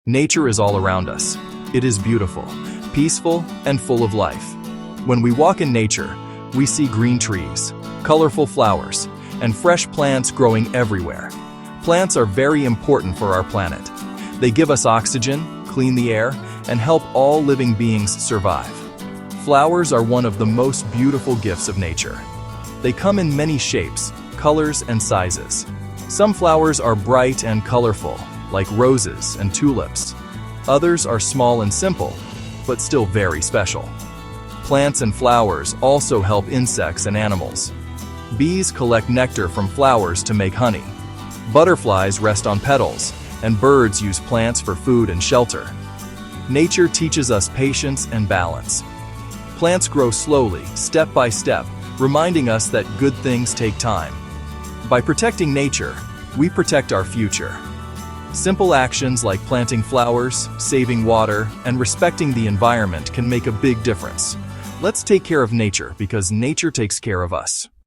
Nature is all around us. It is beautiful, peaceful, and full of life. When we walk in nature, we see green trees, colorful flowers, and fresh plants growing everywhere. Plants are very important for our planet. They give us oxygen, clean the air, and help all living beings survive. Flowers are one of the most beautiful gifts of nature. They come in many shapes, colors, and sizes. Some flowers are bright and colorful, like roses and tulips. Others are small and simple, but still very special. Plants and flowers also help insects and animals. Bees collect nectar from flowers to make honey. Butterflies rest on petals, and birds use plants for food and shelter. Nature teaches us patience and balance. Plants grow slowly, step by step, reminding us that good things take time. By protecting nature, we protect our future. Simple actions like planting flowers, saving water, and respecting the environment can make a big difference. Let's take care of nature because nature takes care of us.